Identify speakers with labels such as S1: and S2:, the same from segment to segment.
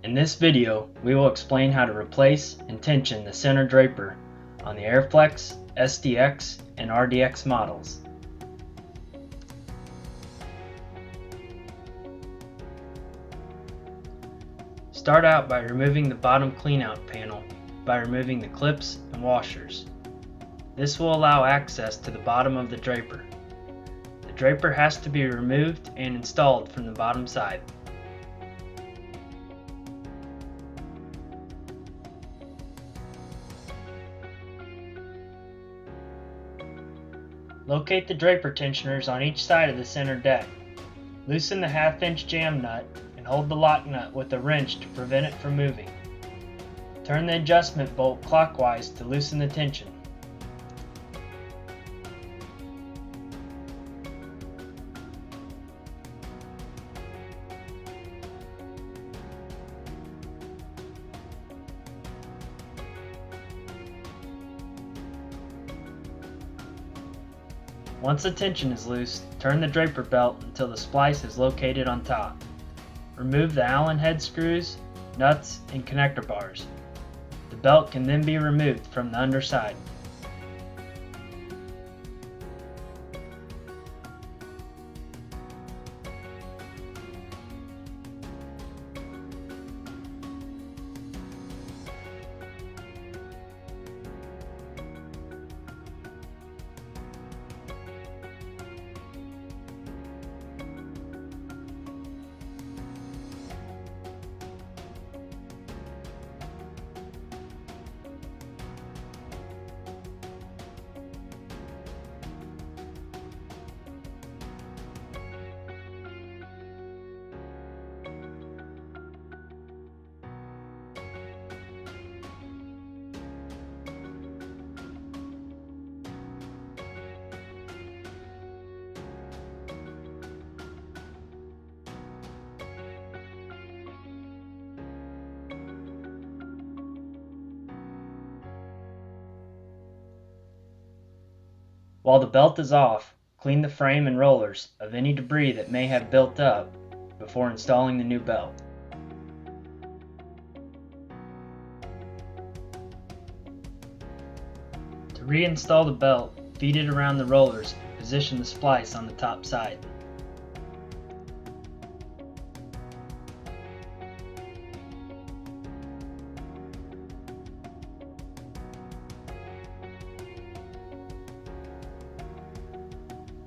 S1: In this video, we will explain how to replace and tension the center draper on the AirFLEX SDX and RDX models. Start out by removing the bottom cleanout panel by removing the clips and washers. This will allow access to the bottom of the draper. The draper has to be removed and installed from the bottom side. Locate the draper tensioners on each side of the center deck. Loosen the 1/2 inch jam nut and hold the lock nut with a wrench to prevent it from moving. Turn the adjustment bolt clockwise to loosen the tension. Once the tension is loose, turn the draper belt until the splice is located on top. Remove the Allen head screws, nuts, and connector bars. The belt can then be removed from the underside. While the belt is off, clean the frame and rollers of any debris that may have built up before installing the new belt. To reinstall the belt, feed it around the rollers and position the splice on the top side.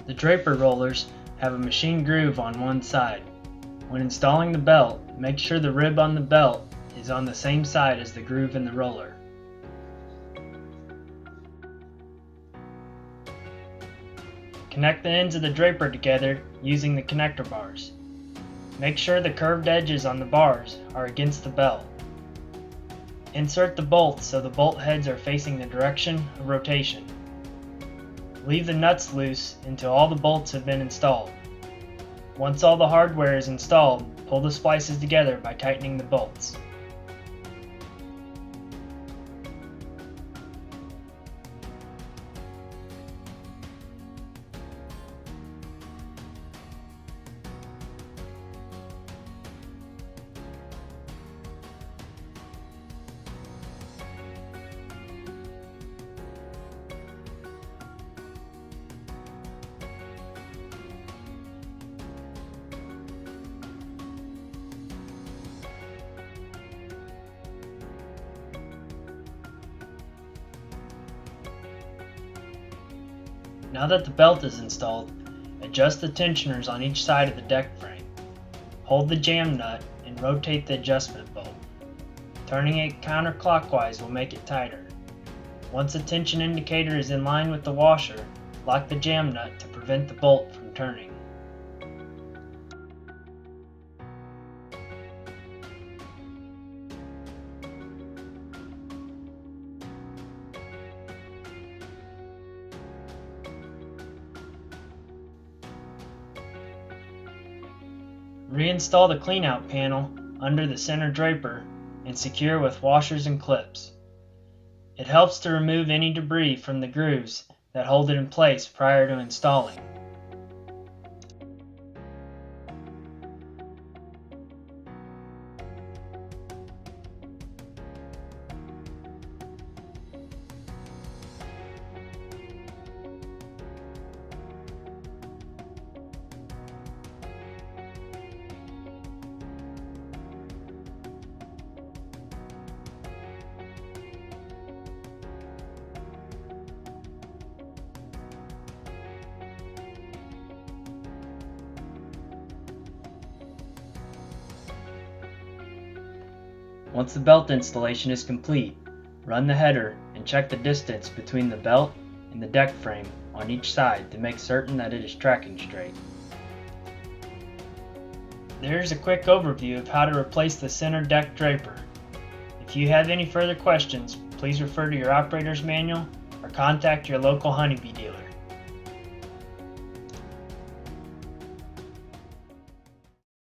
S1: The draper rollers have a machine groove on one side. When installing the belt, make sure the rib on the belt is on the same side as the groove in the roller. Connect the ends of the draper together using the connector bars. Make sure the curved edges on the bars are against the belt. Insert the bolts so the bolt heads are facing the direction of rotation. Leave the nuts loose until all the bolts have been installed. Once all the hardware is installed, pull the splices together by tightening the bolts. Now that the belt is installed, adjust the tensioners on each side of the deck frame. Hold the jam nut and rotate the adjustment bolt. Turning it counterclockwise will make it tighter. Once the tension indicator is in line with the washer, lock the jam nut to prevent the bolt from turning. Reinstall the cleanout panel under the center draper and secure with washers and clips. It helps to remove any debris from the grooves that hold it in place prior to installing. Once the belt installation is complete, run the header and check the distance between the belt and the deck frame on each side to make certain that it is tracking straight. There's a quick overview of how to replace the center deck draper. If you have any further questions, please refer to your operator's manual or contact your local honeybee dealer.